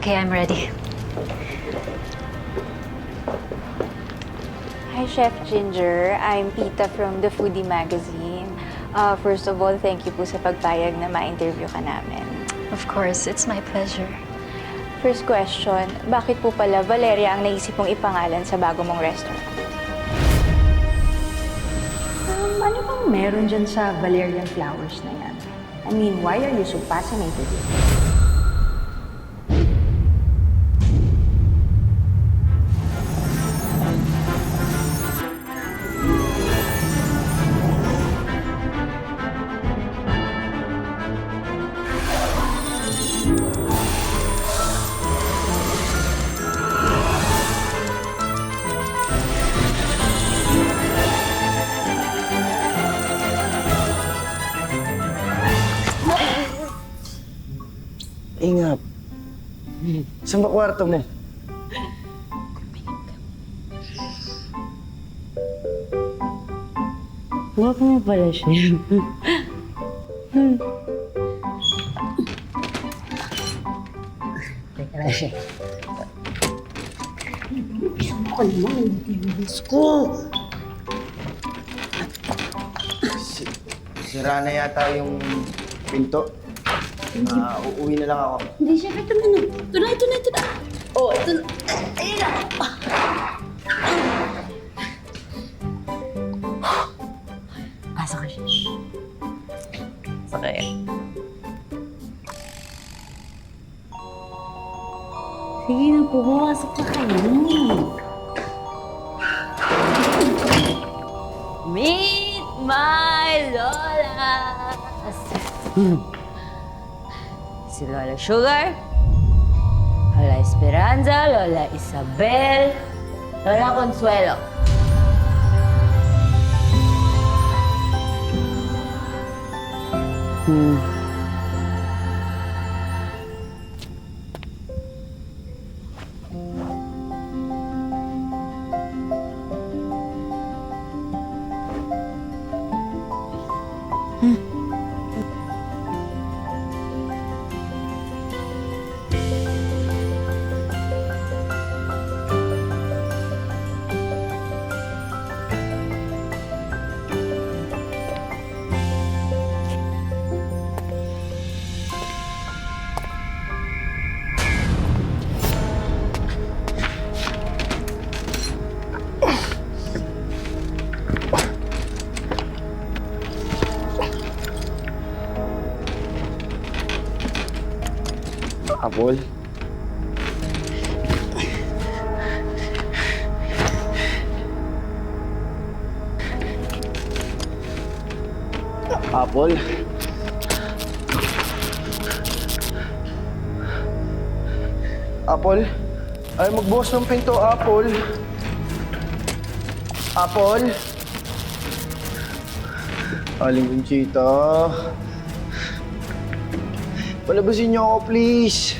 Okay, I'm ready. Hi, Chef Ginger. I'm Pita from The Foodie Magazine. First of all, thank you po sa pagpayag na ma-interview ka namin. Of course, it's my pleasure. First question, bakit po pala Valeria ang naisip mong ipangalan sa bago mong restaurant? Ano bang meron dyan sa valerian flowers na yan? I mean, why are you so fascinated with it? Ingap. Saan ba kwarto mo? Huwag mo pala siya. Teka lang siya. Ako naman, hindi yung ko. Sira na yata yung pinto. Uuwi na lang ako. Hindi siya, ito na. Ito na. Oh, ito na. Ayun na. Pasok ka siya. Sakay. Sige na po, pumasok ka kayo. Meet my Lola! Si Lola Sugar, Lola Esperanza, Lola Isabel, Lola Consuelo. Apol? Apol? Apol? Ay, magbukas ng pinto, Apol. Apol? Aling Conchita. Palabasin niyo ako, please.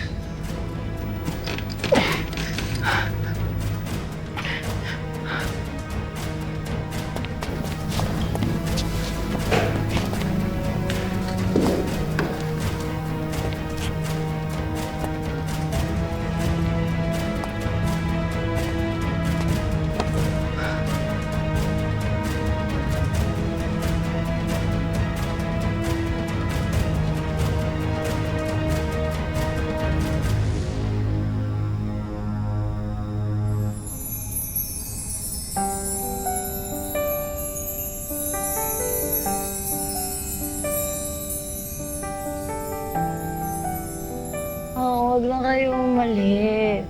Huwag lang kayo umalis.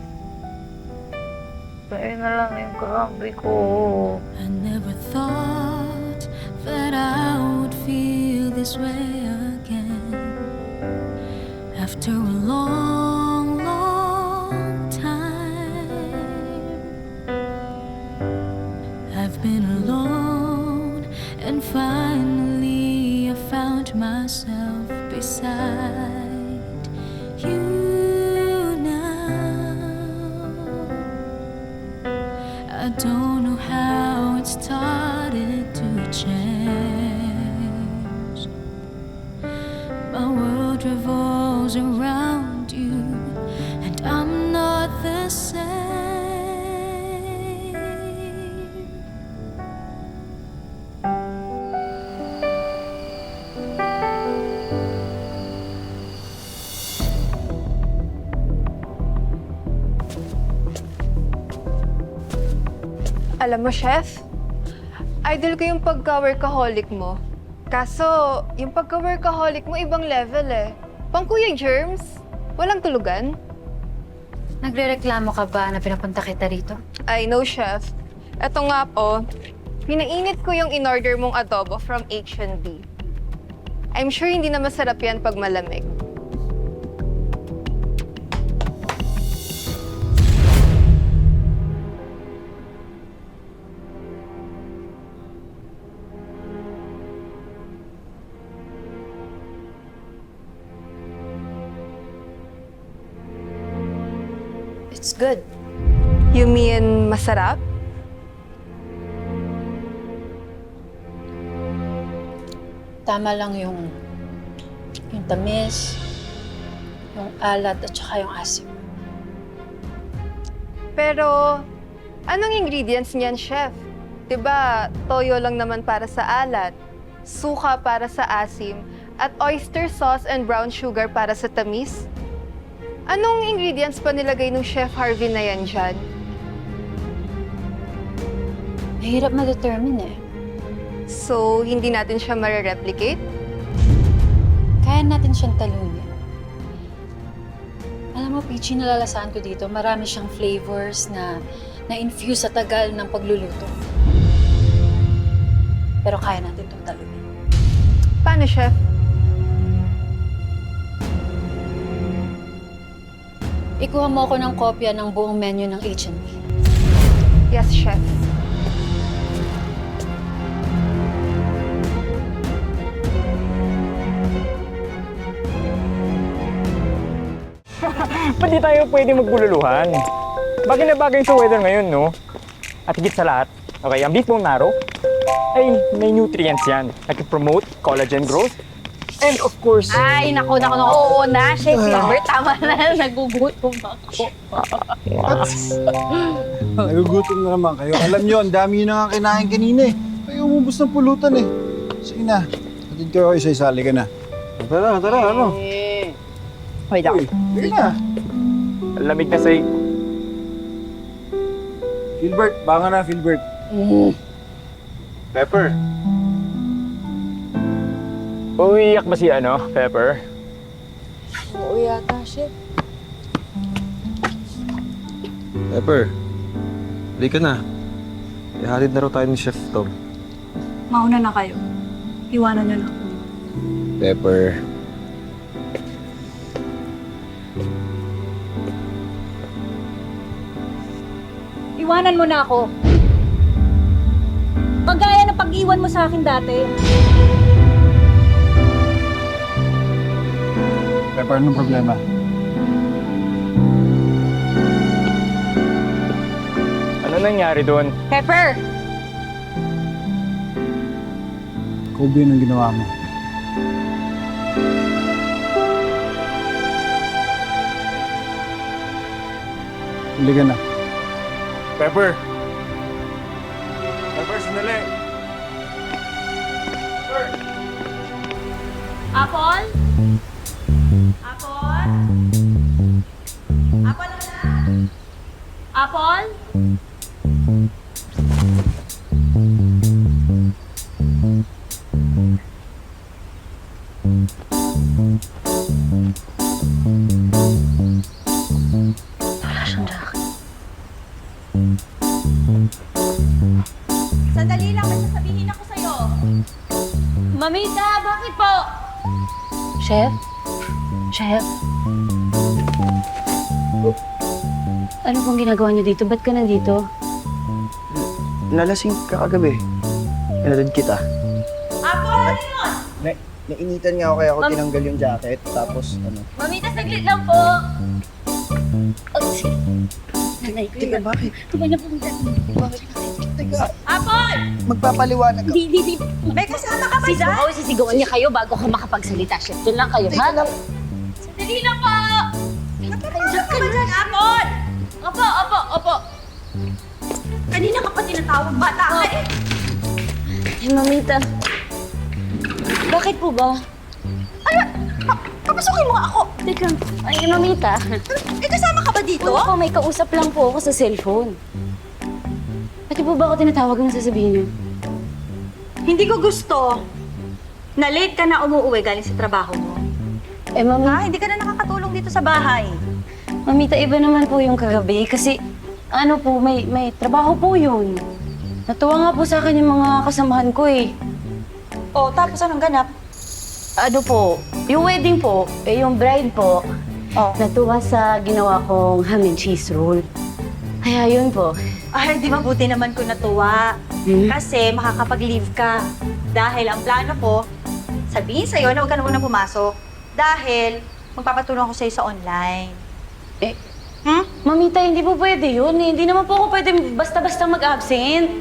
Kaya na lang yung kakampi ko. I never thought that I would feel this way again. After a long, long time, I've been alone, and finally I found myself beside you. I don't know how it started to change. My world revolves around you, and I'm Alam mo, Chef, idol ko yung pagka-workaholic mo. Kaso, yung pagka-workaholic mo ibang level eh. Pang Kuya Germs, walang tulugan. Nagre-reklamo ka ba na pinapunta kita rito? I know, Chef. Eto nga po, pinainit ko yung in-order mong adobo from H&B. I'm sure hindi na masarap yan pag malamig. It's good. You mean masarap? Tama lang yung tamis, yung alat at saka yung asim. Pero, anong ingredients niyan, Chef? 'Di ba, toyo lang naman para sa alat, suka para sa asim, at oyster sauce and brown sugar para sa tamis? Anong ingredients pa nilagay ng Chef Harvey na yan dyan? Mahirap ma-determine eh. So, hindi natin siya ma-replicate? Kaya natin siyang talunin. Alam mo, Peachy, nalalasahan ko dito, marami siyang flavors na-infuse sa tagal ng pagluluto. Pero kaya natin itong talunin. Paano, Chef? Ikuha mo ako ng kopya ng buong menu ng H&B. Yes, Chef. Ba't di tayo pwede magbululuhan? Bagay na bagay sa weather ngayon, no? At higit sa lahat, okay, ang beef bone marrow, ay may nutrients yan. Nag-promote collagen growth. And of course... Ay, naku. Oo na, Chef Gilbert. Tama na. Nagugutom ako. Nagugutom na naman kayo. Alam nyo, ang dami nyo na nga kinain kanina eh. Kayo umubos ng pulutan eh. Sige na, hatid kayo isa-isa, halika na. Tara, ano? Wait ako. Sige na. Lamig na sa'yo. Philbert, baka na, Philbert. Pepper. Umiiyak ba si Pepper? Oo yata, Chef. Pepper, halika na. Ihatid na raw tayo ni Chef Tom. Mauna na kayo. Iwanan niyo na ako. Pepper. Iwanan mo na ako. Pagaya ng pag-iwan mo sa akin dati. Pepper, anong problema? Ano nangyari doon? Pepper! Kobe, anong ginawa mo? Halika na. Pepper! Pepper, sandali! Apple? Apple? Apple na? Apple? Wala siyang jacket. Sandali lang, may sasabihin ako sa'yo. Mamita, bakit po? Chef? Chef? Ano pong ginagawa niyo dito? Ba't ka nandito? Nalasing ka kagabi. Pinatid kita. Apple, ano yun? Nainitan nga ako kaya ako tinanggal yung jacket. Tapos Mamita, saglit lang po. Nanay ko Teka, bakit? Tuloy na pong Teka, Apple! magpapaliwanag ka. Di. May kasama ka ba dyan? Sisigawan niya kayo bago ka makapagsalita, Chef. Doon lang kayo, Teka lang. Sandali lang po! Napapasok ka ba dyan, Apple? Opo. Kanina ka pa tinatawag, bata ka eh. Mamita. Bakit po ba? Papasukin mo nga ako. Teka, Mamita. Eh, kasama ka ba dito? Wala po, may kausap lang po ako sa cellphone. Pati po ba ako tinatawag na sasabihin niyo? Hindi ko gusto na late ka na umuwi galing sa trabaho mo. Eh, Mami, Ha? Hindi ka na nakakatulong dito sa bahay. Mamita, iba naman po yung kagabi kasi ano po, may trabaho po yun. Natuwa nga po sa akin yung mga kasamahan ko eh. O, tapos anong ganap? Ano po, yung wedding po, yung bride po, Oh. natuwa sa ginawa kong ham and cheese roll. Kaya yun po. Ay, di mabuti naman ko natuwa. Kasi makakapag-leave ka. Dahil ang plano ko, sabihin sa'yo na huwag ka na muna pumasok. Dahil magpapatulong ako sa'yo sa online. Eh, Hmm? Mamita, hindi po pwede yun eh. Hindi naman po ako pwede basta-basta mag-absent.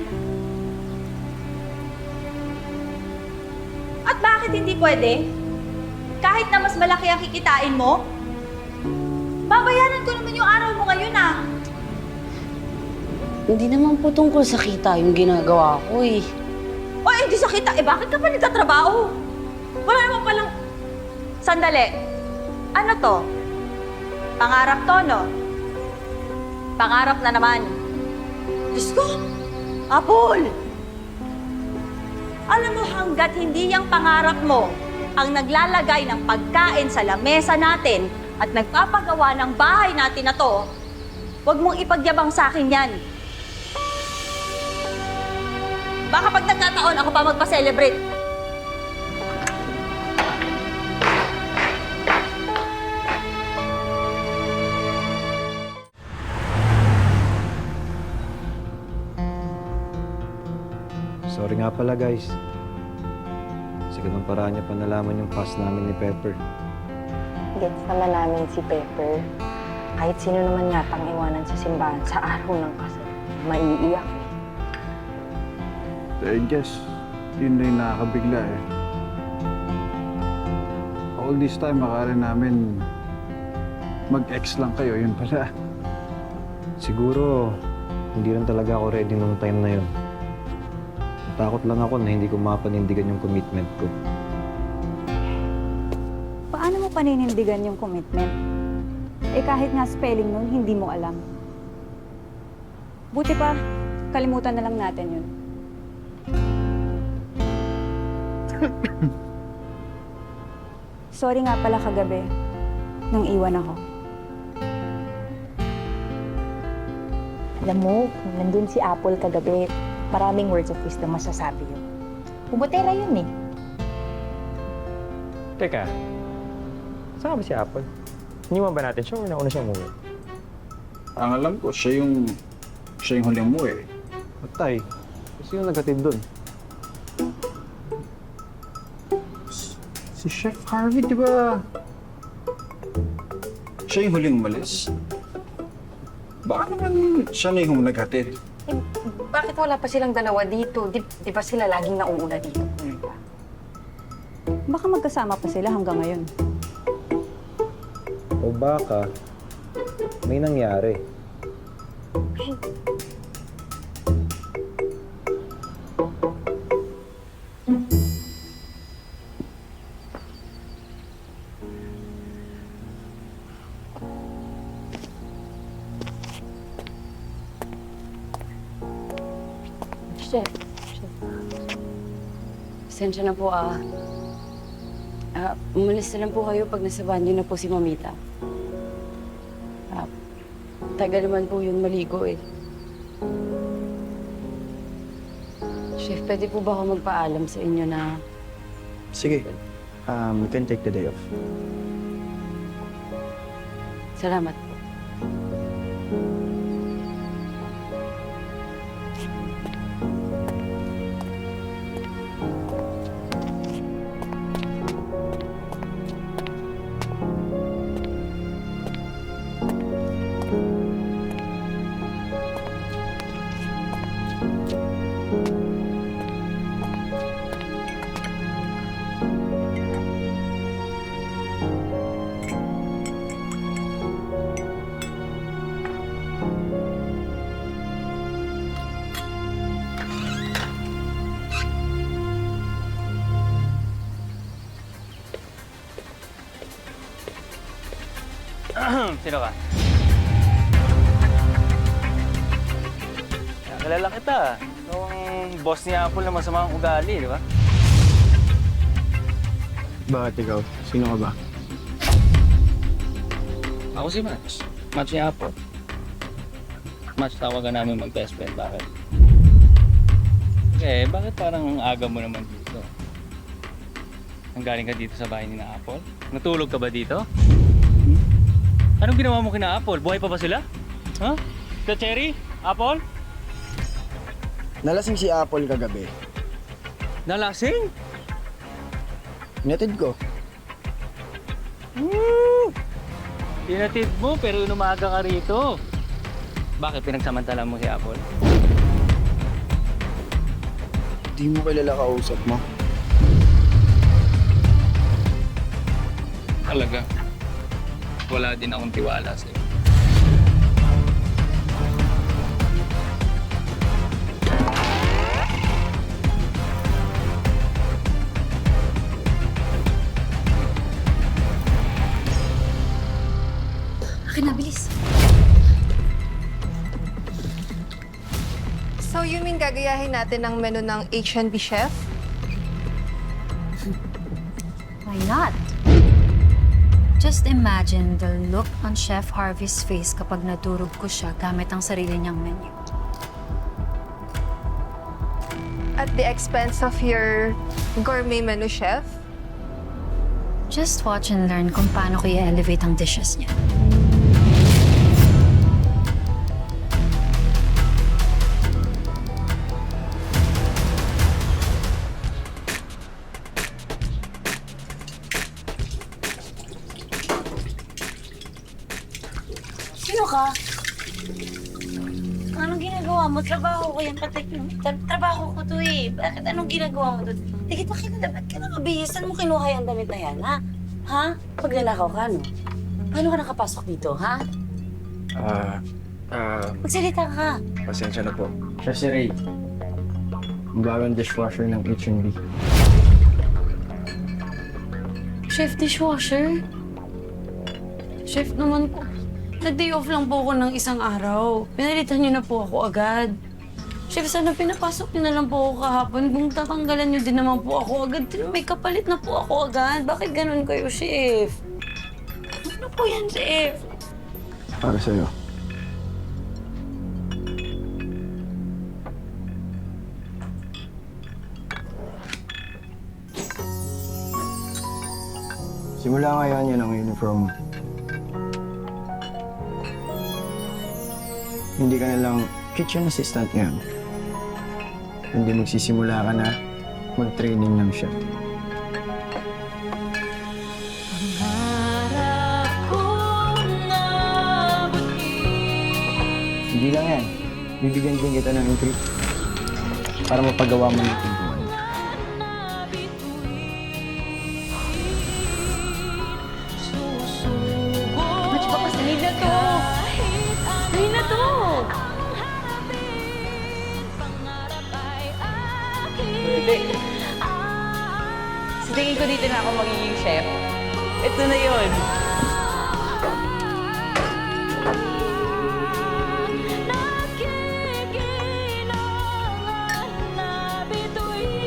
At bakit hindi pwede? Kahit na mas malaki ang kikitain mo, babayaran ko naman yung araw mo ngayon ah. Hindi naman po tungkol sa kita yung ginagawa ko eh. O, hindi sa kita. Eh, bakit ka pa nagtatrabaho? Wala naman palang... Sandali. Ano to? Pangarap to, no? Pangarap na naman. Diyos ko! Apol! Alam mo, hanggat hindi yung pangarap mo ang naglalagay ng pagkain sa lamesa natin at nagpapagawa ng bahay natin na to, huwag mong ipagyabang sa akin yan. Baka pag nagkataon, ako pa magpa-celebrate. Sorry nga pala guys. Sa ganung paraan niya pa nalaman yung past namin ni Pepper. Gets naman namin si Pepper. Kahit sino naman yatang iwanan sa simbahan sa araw ng kasal, maiiyak eh. I guess, yun na yung nakakabigla eh. All this time, akala namin mag-ex lang kayo, yun pala. Siguro, hindi rin talaga ako ready nung time na yun. Natakot lang ako na hindi ko mapanindigan yung commitment ko. Paano mo paninindigan yung commitment? Eh kahit nga spelling nun, hindi mo alam. Buti pa, kalimutan na lang natin yun. Sorry nga pala kagabi, nang iwan ako. Alam mo, kung nandun si Apple kagabi, maraming words of wisdom masasabi yun. Pumutera yun eh. Teka, saan ba si Apple? Iniwan ba natin siya o nauna siya umuwi? Ang alam ko, siya yung huling mo eh. Patay. Kasi yung naghatid dun. Si Chef Harvey, di ba? Siya yung huling umalis. Baka naman siya na yung naghatid. Eh, bakit wala pa silang dalawa dito? Di ba sila laging nauuna dito? Baka magkasama pa sila hanggang ngayon. O baka, may nangyari. Chef. Pasensya na po umalis na lang po kayo pag nasa banyo na po si Mamita. Tagal naman po yun maligo eh. Chef, pwede po ba ako magpaalam sa inyo na Sige, you can take the day off. salamat po. Sino ka? kilala kita. Nung boss ni Apple na masama ang ugali, di ba? Bakit ikaw? Sino ka ba? Ako si Match. Match ni Apple. Match, tawagan namin mag-best friend. Bakit? Eh, bakit parang ang aga mo naman dito? Ang galing ka dito sa bahay ni na Apple? Natulog ka ba dito? Anong ginawa mo kina Apple? Buhay pa ba sila? Ha? Huh? Cherry? Apple? Nalasing si Apple kagabi. Nalasing? Netid ko. Tinatid mo pero umaga ka rito. Bakit pinagsamantala mo si Apple? Di mo kilala kausap mo. Talaga. Wala din akong tiwala sa'yo. Akin na, bilis. So you mean gagayahin natin ang menu ng H&B chef? Why not? Just imagine the look on Chef Harvey's face kapag nadurog ko siya gamit ang sarili niyang menu. At the expense of your gourmet menu, chef? Just watch and learn kung paano ko i-elevate ang dishes niya. Sino ka? Anong ginagawa mo? Trabaho ko yan, patek. Trabaho ko to eh. Bakit anong ginagawa mo to? Hindi kita kilala. Ba't ka nakabihis? Saan mo kinuha yung damit na yan, ha? Ha? Pag nanakaw ka, no? Paano ka nakapasok dito, ha? Magsalita ka. Pasensya na po. Siya si Ray. Ang bagong dishwasher ng H&B. Chef dishwasher? Chef naman ko. Nag-day off lang po ako ng isang araw. Pinalitan niyo na po ako agad. Chef, sana pinapasok niyo na lang po ako kahapon. Kung tatanggalan niyo din naman po ako agad, may kapalit na po ako agad. Bakit ganun kayo, Chef? Ano po yan, Chef? Para sa'yo. Simula ngayon, yan ang uniform mo. Hindi ka na lang kitchen assistant ngayon. Hindi magsisimula ka na mag-training ng chef. Hindi lang yan. Bibigyan din kita ng increase para mapagawa mo ng pintuan. Match ba kasi na to? Dali na to! Pwede. Sa tingin ko dito na ako magiging chef. Ito na yun.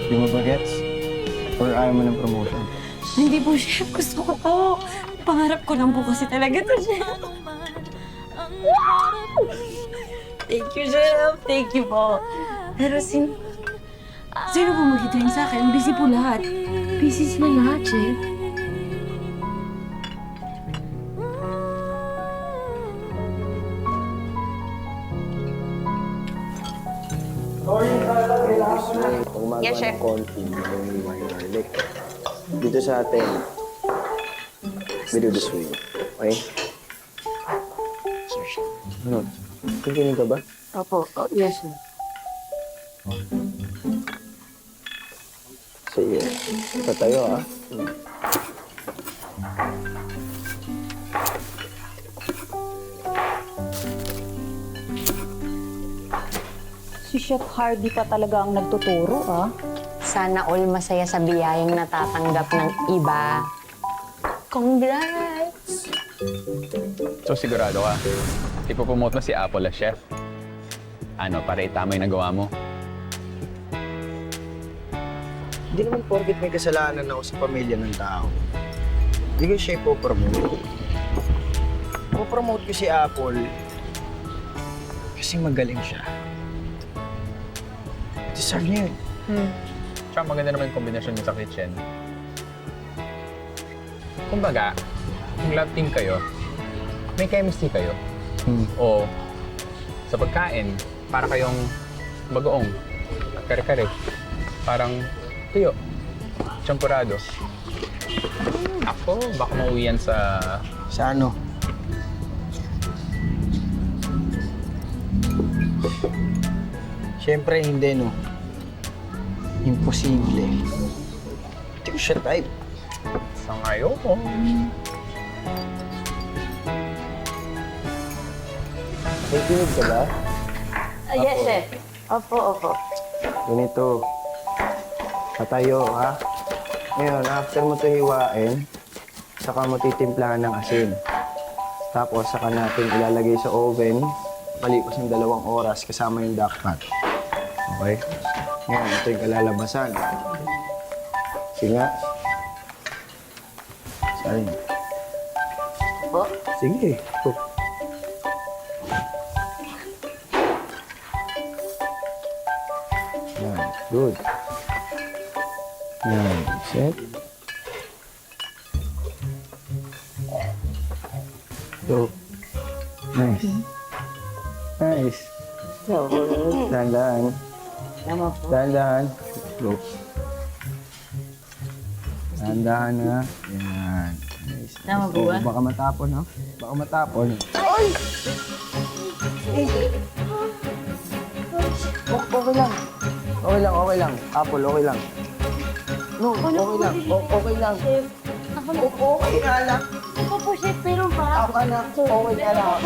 Di mo ba gets? Or ayaw mo ng promotion? Hindi po, Chef. Gusto ko po. Pangarap ko lang po kasi talaga to, Chef. Thank you, Chef. Thank you po. Pero sino po mag-train sa akin? Busy po lahat. Busy sila lahat, Chef. Yes, chef. Konti, yung wine garlic. Dito sa atin, we do this way. Okay? Ano? Kikinig ka ba? Opo. Oh, yes, sir. Sige. Tatayo, ah. Si Chef Harvey pa talaga ang nagtuturo, ah. Sana all masaya sa biyayang natatanggap ng iba. Congrats! So sigurado ka, ipopromote mo si Apple as chef? para itama yung nagawa mo. Hindi naman porket may kasalanan ako sa pamilya ng tao. Hindi ko siya ipopromote. Ipopromote ko si Apple kasi magaling siya. Deserve niya yun. Tsaka maganda naman yung kombinasyon niyo sa kitchen. Kumbaga, kung love team kayo, may chemistry kayo. O sa pagkain, para kayong bagoong, kare-kare. Parang tuyo, champurado. Ako, baka mauwi yan sa... Sa ano? Siyempre hindi, no? Imposible. Hindi ko siya type. Sa ngayon. May tinig ka ba? Yes, chef. Opo. Ganito. Patayo, ha? Ngayon, after mo ito hiwain, saka mo titimplahan ng asin. Tapos, saka natin ilalagay sa oven, palipas ng 2 oras kasama yung duck fat. Okay? Ngayon, ito yung kalalabasan. Sige nga. Saan? Po? Sige. Oh. Yan. Good. Yan. Set. Go. Nice. Nice. Dahan-dahan. Dahan-dahan. Go. Dahan-dahan na. Yan. Nice. Tama po ba? Baka matapon, ha? Baka matapon. Okay lang. Okay lang. Apple, okay lang. No, okay lang. Okay lang. Okay nga lang. Ako po, chef, pero ba? Ako na. Okay nga lang.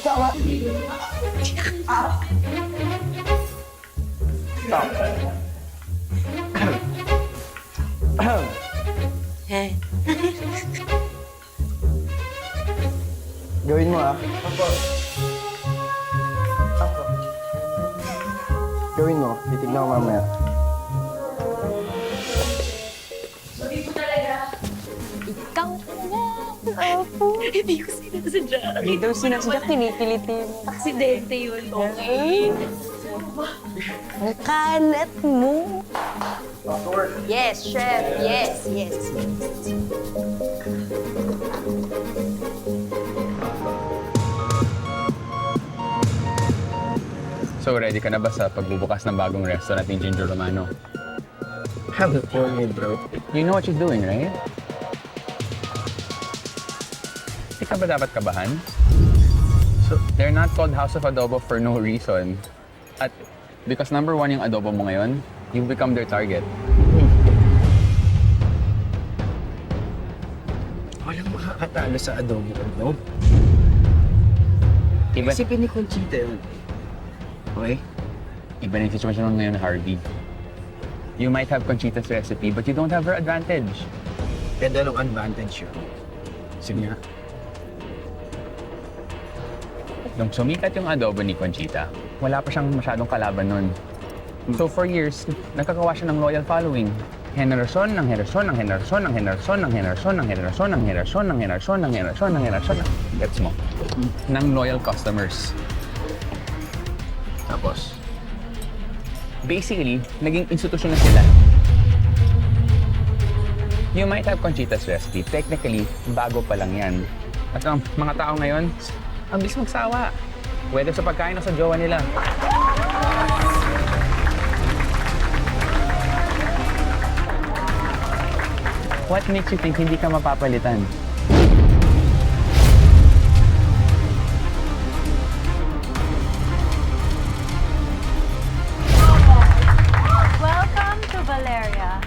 Tama. Stop. Gawin mo, ah. Gawin mo. Titignan ko mamaya. Ikaw Hindi ko sinasadya. Hindi daw sinasadya, kinipilitin mo. Aksidente yun. Okay. Ang kalat mo. Yes, chef. Yes. So, ready ka na ba sa pagbubukas ng bagong restaurant ni Ginger Romano? Haven't told me, bro. You know what she's doing, right? Hindi ka ba dapat kabahan? So, they're not called House of Adobo for no reason. At because number 1 yung adobo mo ngayon, you've become their target. Walang makakatalo sa adobo ko, no? Iba, Isipin ni Conchita yun. Okay? iba na yung situation mo ngayon, Harvey. You might have Conchita's recipe, but you don't have her advantage. Kaya dalawang advantage yun. Sige nga. Nung sumikat yung adobo ni Conchita, wala pa siyang masyadong kalaban nun. So for years, nagkakawa siya ng loyal following. Henerasyon ng henerasyon ng henerasyon ng henerasyon ng henerasyon ng henerasyon ng henerasyon ng henerasyon ng henerasyon ng henerasyon. Gets mo? Ng loyal customers. Tapos, basically, naging institusyon na sila. You might have Conchita's recipe. Technically, bago pa lang yan. At ang mga tao ngayon, ang bilis magsawa. Whether sa pagkain o sa jowa nila. What makes you think hindi ka mapapalitan? Welcome to Valeria.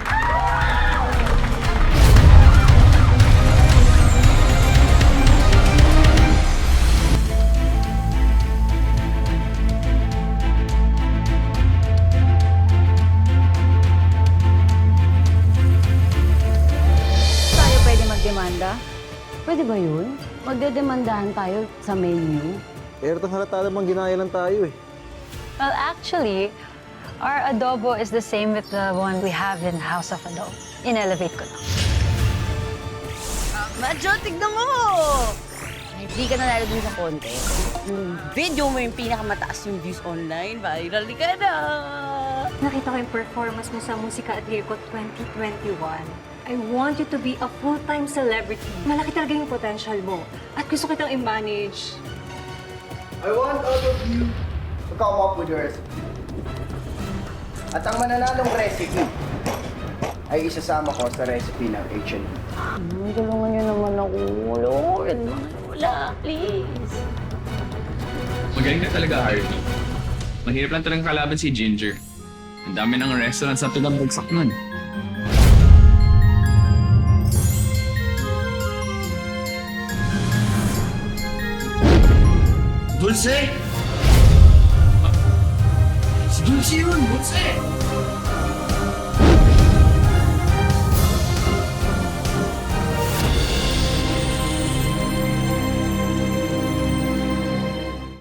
Tayo pwede magdemanda? Pwede ba yun? Magdedemandahan tayo sa menu. Pero itong halata namang ginaya lang tayo eh. Well, actually, our adobo is the same with the one we have in House of Adobo. In-elevate ko lang. Medyo, tignan mo! Hindi ka nanalo dun sa konti. Yung video mo yung pinakamataas yung views online, viral ka na! Nakita ko yung performance mo sa Musika at Liricot 2021. I want you to be a full-time celebrity. Malaki talaga yung potential mo. At gusto kitang i-manage. I want all of you to come up with your recipe. At ang mananalong recipe ay isasama ko sa recipe ng H&M. Tulungan niyo naman ako. Lord, wala, please. Magaling na talaga, Harvey. Mahirap lang talagang kalaban si Ginger. Ang dami ng restaurant sa pinabagsak nun. Dulce! Si Dulce yun! Dulce!